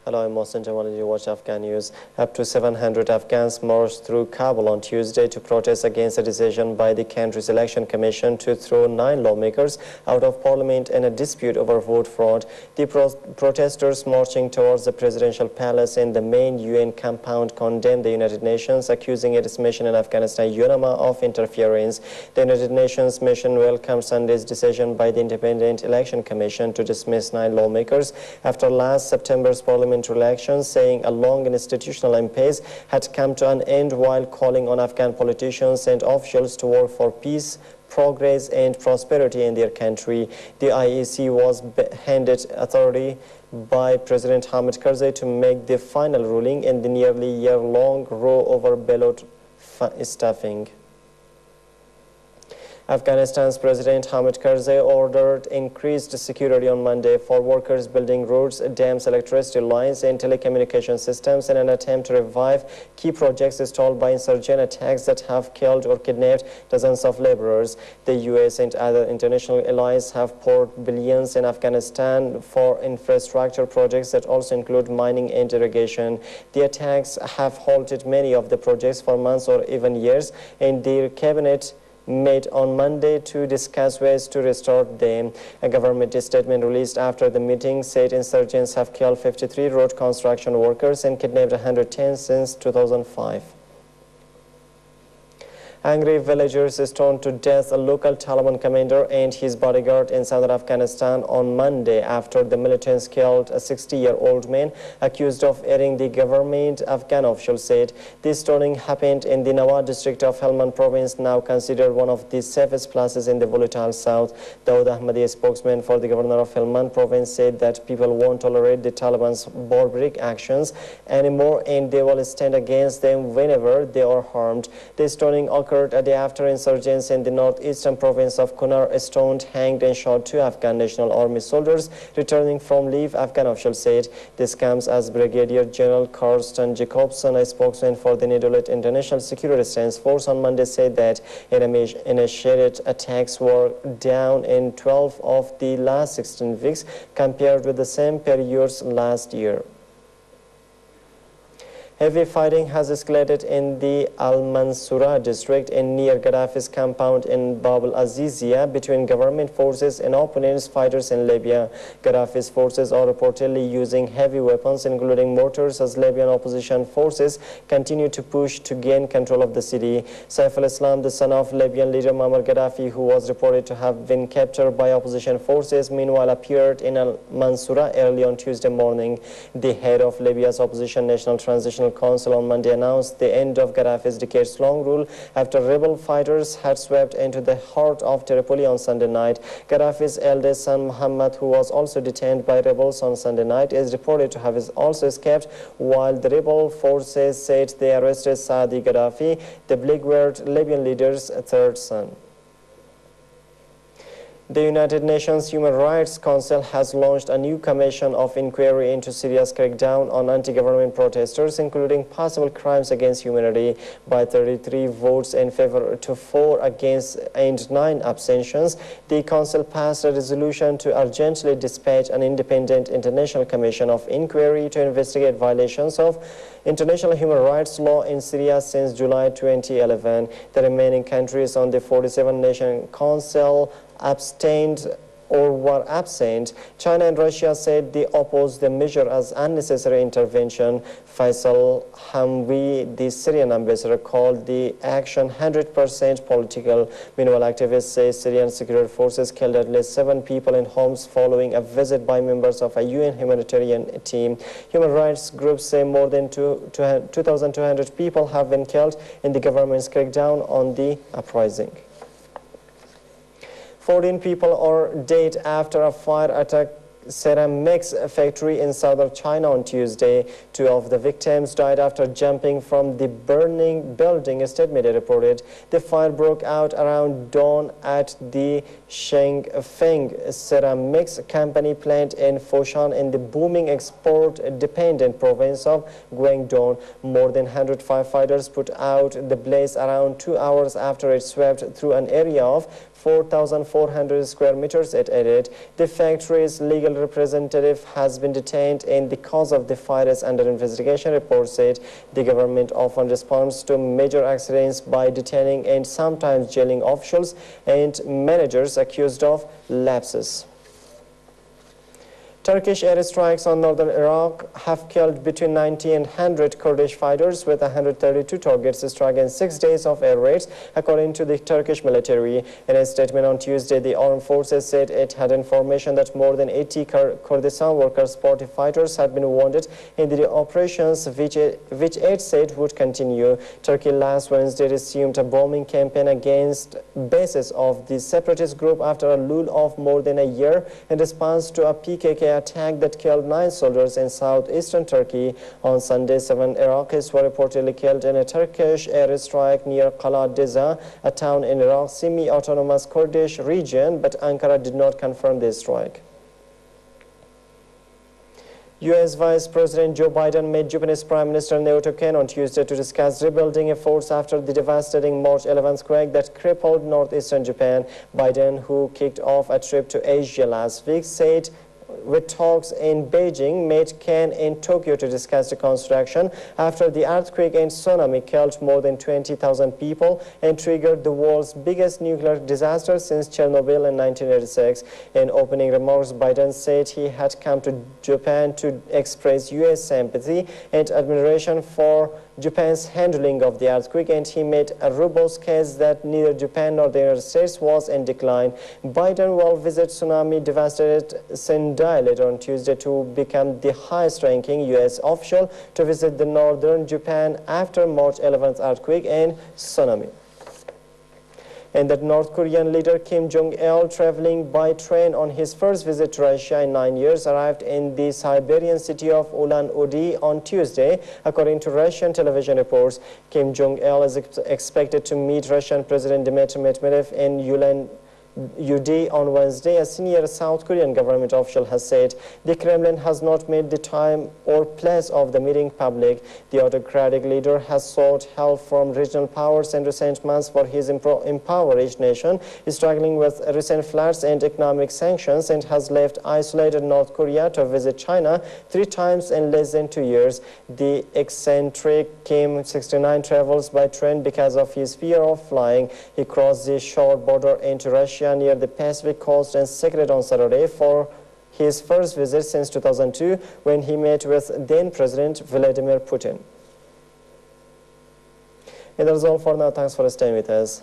Hello, I'm Mohsen Jamali. You watch Afghanews. Up to 700 Afghans marched through Kabul on Tuesday to protest against a decision by the country's election commission to throw 9 lawmakers out of parliament in a dispute over vote fraud. The protesters marching towards the presidential palace in the main UN compound condemned the United Nations, accusing its mission in Afghanistan, UNAMA, of interference. The United Nations mission welcomed Sunday's decision by the Independent Election Commission to dismiss 9 lawmakers after last September's parliament elections, saying a long institutional impasse had come to an end, while calling on Afghan politicians and officials to work for peace, progress and prosperity in their country. The IEC was handed authority by President Hamid Karzai to make the final ruling in the nearly year-long row over ballot stuffing. Afghanistan's President Hamid Karzai ordered increased security on Monday for workers building roads, dams, electricity lines and telecommunication systems in an attempt to revive key projects stalled by insurgent attacks that have killed or kidnapped dozens of laborers. The US and other international allies have poured billions in Afghanistan for infrastructure projects that also include mining and irrigation. The attacks have halted many of the projects for months or even years, and their cabinet met on Monday to discuss ways to restore them. A government statement released after the meeting said insurgents have killed 53 road construction workers and kidnapped 110 since 2005. Angry villagers stoned to death a local Taliban commander and his bodyguard in southern Afghanistan on Monday after the militants killed a 60-year-old man accused of aiding the government, Afghan officials said. This stoning happened in the Nawar district of Helmand province, now considered one of the safest places in the volatile south. Dawood Ahmadi, a spokesman for the governor of Helmand province, said that people won't tolerate the Taliban's barbaric actions anymore and they will stand against them whenever they are harmed. The stoning occurred a day after insurgents in the northeastern province of Kunar stoned, hanged and shot 2 Afghan National Army soldiers returning from leave, Afghan officials said. This comes as Brigadier General Karsten Jacobson, a spokesman for the Nedolet International Security Assistance Force, on Monday said that initiated attacks were down in 12 of the last 16 weeks compared with the same periods last year. Heavy fighting has escalated in the Al-Mansura district in near Gaddafi's compound in Bab al-Azizia between government forces and opponents fighters in Libya. Gaddafi's forces are reportedly using heavy weapons, including mortars, as Libyan opposition forces continue to push to gain control of the city. Saif al-Islam, the son of Libyan leader Muammar Gaddafi, who was reported to have been captured by opposition forces, meanwhile appeared in Al-Mansura early on Tuesday morning. The head of Libya's opposition National Transitional Council on Monday announced the end of Gaddafi's decades-long rule after rebel fighters had swept into the heart of Tripoli on Sunday night. Gaddafi's eldest son Muhammad, who was also detained by rebels on Sunday night, is reported to have also escaped, while the rebel forces said they arrested Saadi Gaddafi, the black-haired Libyan leader's third son. The United Nations Human Rights Council has launched a new commission of inquiry into Syria's crackdown on anti-government protesters, including possible crimes against humanity. By 33 votes in favor to 4 against and 9 abstentions, the Council passed a resolution to urgently dispatch an independent international commission of inquiry to investigate violations of international human rights law in Syria since July 2011. The remaining countries on the 47-nation council abstained or were absent. China and Russia said they opposed the measure as unnecessary intervention. Faisal Hamwi, the Syrian ambassador, called the action 100% political. Meanwhile, activists say Syrian security forces killed at least 7 people in homes following a visit by members of a UN humanitarian team. Human rights groups say more than 2,200 people have been killed in the government's crackdown on the uprising. 14 people are dead after a fire attack ceramics factory in southern China on Tuesday. 2 of the victims died after jumping from the burning building, a statement reported. The fire broke out around dawn at the Shengfeng Ceramics Company plant in Foshan in the booming export-dependent province of Guangdong. More than 100 firefighters put out the blaze around 2 hours after it swept through an area of 4,400 square meters, it added. The factory's legal representative has been detained and the cause of the fire is under investigation, report said. The government often responds to major accidents by detaining and sometimes jailing officials and managers accused of lapses. Turkish airstrikes on northern Iraq have killed between 90 and 100 Kurdish fighters, with 132 targets struck in 6 days of air raids, according to the Turkish military. In a statement on Tuesday, the armed forces said it had information that more than 80 Kurdistan Workers' Party fighters had been wounded in the operations, which it said would continue. Turkey last Wednesday resumed a bombing campaign against bases of the separatist group after a lull of more than a year in response to a PKK attack that killed 9 soldiers in southeastern Turkey. On Sunday, 7 Iraqis were reportedly killed in a Turkish airstrike near Qala Deza, a town in Iraq's semi-autonomous Kurdish region, but Ankara did not confirm this strike. U.S. Vice President Joe Biden met Japanese Prime Minister Naoto Kan on Tuesday to discuss rebuilding efforts after the devastating March 11th quake that crippled northeastern Japan. Biden, who kicked off a trip to Asia last week, said with talks in Beijing, met Kan in Tokyo to discuss reconstruction after the earthquake and tsunami killed more than 20,000 people and triggered the world's biggest nuclear disaster since Chernobyl in 1986. In opening remarks, Biden said he had come to Japan to express U.S. sympathy and admiration for Japan's handling of the earthquake, and he made a robust case that neither Japan nor the United States was in decline. Biden will visit tsunami-devastated Sendai later on Tuesday to become the highest-ranking U.S. official to visit the northern Japan after March 11th earthquake and tsunami. And that North Korean leader Kim Jong-il, traveling by train on his first visit to Russia in 9 years, arrived in the Siberian city of Ulan-Ude on Tuesday, according to Russian television reports. Kim Jong-il is expected to meet Russian President Dmitry Medvedev in Ulan-Ude on Wednesday, a senior South Korean government official has said. The Kremlin has not made the time or place of the meeting public. The autocratic leader has sought help from regional powers in recent months for his impoverished nation, struggling with recent floods and economic sanctions, and has left isolated North Korea to visit China 3 times in less than 2 years. The eccentric Kim, 69, travels by train because of his fear of flying. He crossed the short border into Russia near the Pacific coast and Secret on Saturday for his first visit since 2002, when he met with then-President Vladimir Putin. And that's all for now. Thanks for staying with us.